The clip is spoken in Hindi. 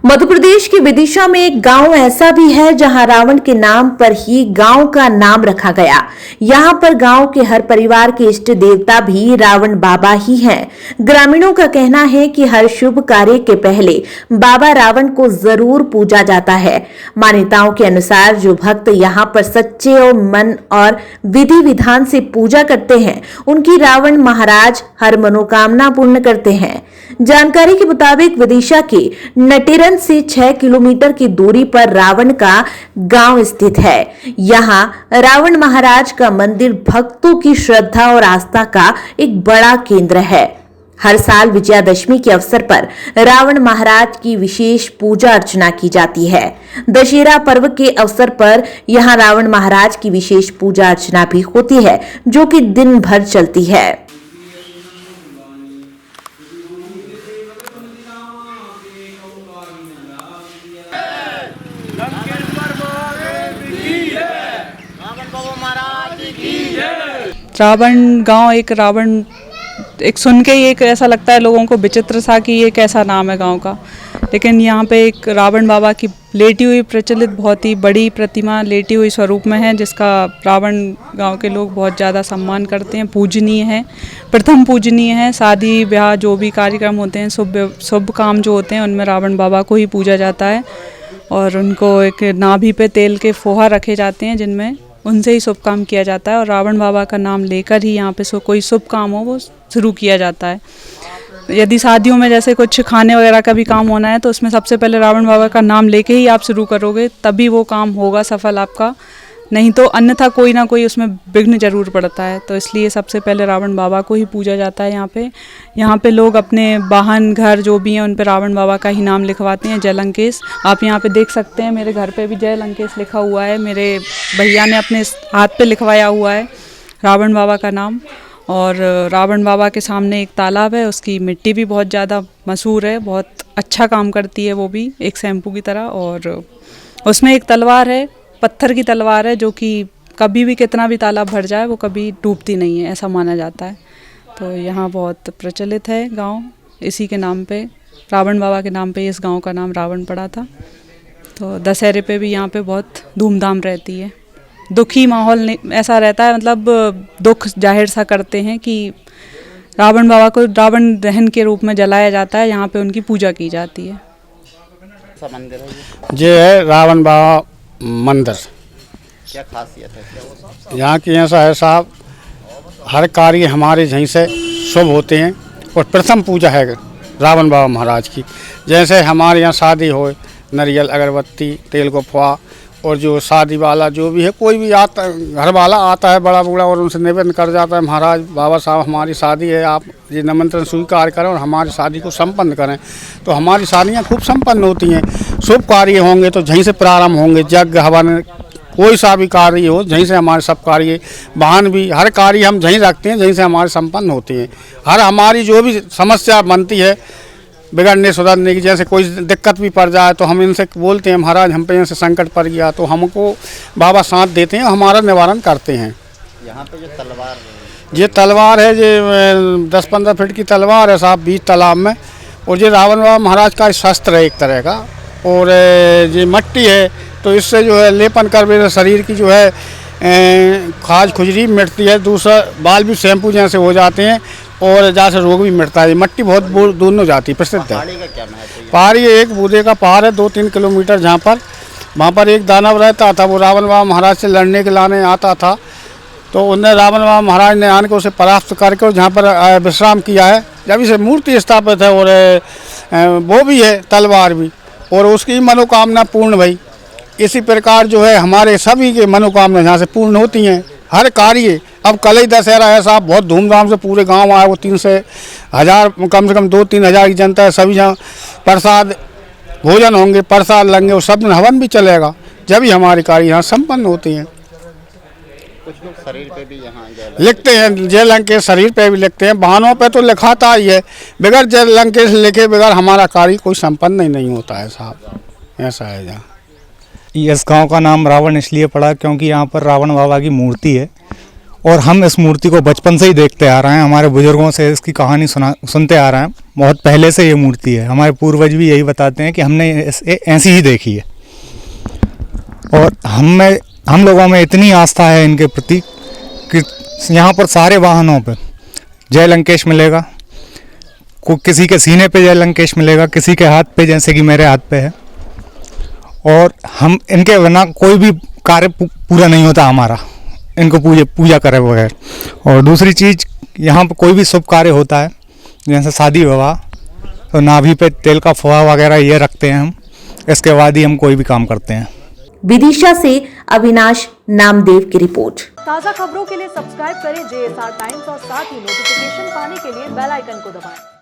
मध्य प्रदेश के विदिशा में एक गांव ऐसा भी है जहां रावण के नाम पर ही गांव का नाम रखा गया। यहां पर गांव के हर परिवार के इष्ट देवता भी रावण बाबा ही हैं। ग्रामीणों का कहना है कि हर शुभ कार्य के पहले बाबा रावण को जरूर पूजा जाता है। मान्यताओं के अनुसार जो भक्त यहां पर सच्चे और मन और विधि विधान से पूजा करते हैं, उनकी रावण महाराज हर मनोकामना पूर्ण करते हैं। जानकारी के मुताबिक विदिशा के नटेरन से 6 किलोमीटर की दूरी पर रावण का गांव स्थित है। यहां रावण महाराज का मंदिर भक्तों की श्रद्धा और आस्था का एक बड़ा केंद्र है। हर साल विजयादशमी के अवसर पर रावण महाराज की विशेष पूजा अर्चना की जाती है। दशहरा पर्व के अवसर पर यहां रावण महाराज की विशेष पूजा अर्चना भी होती है, जो कि दिन भर चलती है। रावण गांव एक सुन के ही एक ऐसा लगता है लोगों को विचित्र सा कि ये कैसा नाम है गांव का। लेकिन यहाँ पे एक रावण बाबा की लेटी हुई प्रचलित बहुत ही बड़ी प्रतिमा लेटी हुई स्वरूप में है, जिसका रावण गांव के लोग बहुत ज़्यादा सम्मान करते हैं, पूजनीय है, प्रथम पूजनीय है। शादी ब्याह जो भी कार्यक्रम होते हैं, शुभ काम जो होते हैं, उनमें रावण बाबा को ही पूजा जाता है। और उनको एक नाभि पे तेल के फोहा रखे जाते हैं, जिनमें उनसे ही शुभ काम किया जाता है। और रावण बाबा का नाम लेकर ही यहाँ पे कोई शुभ काम हो वो शुरू किया जाता है। यदि शादियों में जैसे कुछ खाने वगैरह का भी काम होना है, तो उसमें सबसे पहले रावण बाबा का नाम लेके ही आप शुरू करोगे, तभी वो काम होगा सफल आपका, नहीं तो अन्यथा कोई ना कोई उसमें विघ्न जरूर पड़ता है। तो इसलिए सबसे पहले रावण बाबा को ही पूजा जाता है। यहाँ पे लोग अपने वाहन घर जो भी हैं उन पे रावण बाबा का ही नाम लिखवाते हैं। जय लंकेश, आप यहाँ पे देख सकते हैं, मेरे घर पे भी जय लंकेश लिखा हुआ है। मेरे भैया ने अपने हाथ पे लिखवाया हुआ है रावण बाबा का नाम। और रावण बाबा के सामने एक तालाब है, उसकी मिट्टी भी बहुत ज़्यादा मशहूर है, बहुत अच्छा काम करती है वो भी एक शैम्पू की तरह। और उसमें एक तलवार है, पत्थर की तलवार है, जो कि कभी भी कितना भी तालाब भर जाए वो कभी डूबती नहीं है, ऐसा माना जाता है। तो यहाँ बहुत प्रचलित है गांव, इसी के नाम पे, रावण बाबा के नाम पे इस गांव का नाम रावण पड़ा था। तो दशहरे पे भी यहाँ पे बहुत धूमधाम रहती है। दुखी माहौल ऐसा रहता है, मतलब दुख जाहिर सा करते हैं कि रावण बाबा को रावण दहन के रूप में जलाया जाता है। यहाँ पे उनकी पूजा की जाती है। ये है रावण बाबा मंदिर। क्या खासियत है यहाँ की? ऐसा है साहब, हर कार्य हमारे यहीं से शुभ होते हैं और प्रथम पूजा है रावण बाबा महाराज की। जैसे हमारे यहाँ शादी हो, नारियल अगरबत्ती तेल को फुआ, और जो शादी वाला जो भी है, कोई भी आता घर वाला आता है बड़ा बूढ़ा, और उनसे निवेदन कर जाता है, महाराज बाबा साहब हमारी शादी है, आप ये निमंत्रण स्वीकार करें और हमारी शादी को संपन्न करें। तो हमारी शादियाँ खूब संपन्न होती हैं। शुभ कार्य होंगे तो यहीं से प्रारंभ होंगे, यज्ञ हवन कोई सा भी कार्य हो, यहीं से हमारे सब कार्य, वाहन भी, हर कार्य हम यहीं रखते हैं, यहीं से हमारे संपन्न होते हैं। हर हमारी जो भी समस्या बनती है बिगड़ने सुधरने की, जैसे कोई दिक्कत भी पड़ जाए तो हम इनसे बोलते हैं, महाराज हम पे यहाँ से संकट पड़ गया, तो हमको बाबा साथ देते हैं, हमारा निवारण करते हैं। यहाँ पे जो तलवार, ये तलवार है, ये 10-15 फीट की तलवार है साहब, बीच तालाब में। और ये रावण बाबा महाराज का शस्त्र है एक तरह का। और ये मट्टी है, तो इससे जो है लेपन कर शरीर की जो है खाज खुजली मिटती है, दूसरा बाल भी शैम्पू जैसे हो जाते हैं, और जैसे रोग भी मिटता है। मट्टी बहुत दूर जाती है, प्रसिद्ध है। पहाड़ी का क्या महत्व है? पहाड़ी एक बूदे का पहाड़ है 2-3 किलोमीटर, जहाँ पर वहाँ पर एक दानव रहता था, वो रावण बाबा महाराज से लड़ने के लाने आता था। तो उन्हें रावण बाबा महाराज ने आने को उसे परास्त करके जहाँ पर विश्राम किया है। जब इसे मूर्ति स्थापित है, और वो भी है तलवार भी, और उसकी मनोकामना पूर्ण भई। इसी प्रकार जो है हमारे सभी के मनोकामना यहाँ से पूर्ण होती हैं, हर कार्य। अब कल ही दशहरा है साहब, बहुत धूमधाम से पूरे गांव आए, वो 3 से 1000 कम से कम 2-3 हज़ार की जनता है। सभी यहाँ प्रसाद भोजन होंगे, प्रसाद लेंगे, और सब दिन हवन भी चलेगा, जब भी हमारे कार्य यहाँ संपन्न होते हैं। कुछ लोग शरीर पे भी यहाँ लिखते हैं, जय लंकेश शरीर पे भी लिखते हैं, वाहनों पे तो लिखाता ही है। बगैर जय लंकेश लिखे बगैर हमारा कार्य कोई संपन्न ही नहीं होता है साहब, ऐसा है यहाँ। इस गांव का नाम रावण इसलिए पड़ा क्योंकि यहाँ पर रावण बाबा की मूर्ति है, और हम इस मूर्ति को बचपन से ही देखते आ रहे हैं, हमारे बुजुर्गों से इसकी कहानी सुनते आ रहे हैं। बहुत पहले से ये मूर्ति है, हमारे पूर्वज भी यही बताते हैं कि हमने ऐसी ही देखी है। और हम लोगों में इतनी आस्था है इनके प्रति कि यहाँ पर सारे वाहनों पे जय लंकेश मिलेगा, किसी के सीने पे जय लंकेश मिलेगा, किसी के हाथ पे, जैसे कि मेरे हाथ पे है। और हम इनके बिना कोई भी कार्य पूरा नहीं होता हमारा, इनको पूजा करे बगैर। और दूसरी चीज़, यहाँ पर कोई भी शुभ कार्य होता है, जैसे शादी विवाह, तो नाभि पे तेल का फुआ वगैरह ये रखते हैं हम, इसके बाद ही हम कोई भी काम करते हैं। विदिशा से अविनाश नामदेव की रिपोर्ट। ताज़ा खबरों के लिए सब्सक्राइब करें JSR टाइम्स और साथ ही नोटिफिकेशन पाने के लिए बेल आइकन को दबाएं।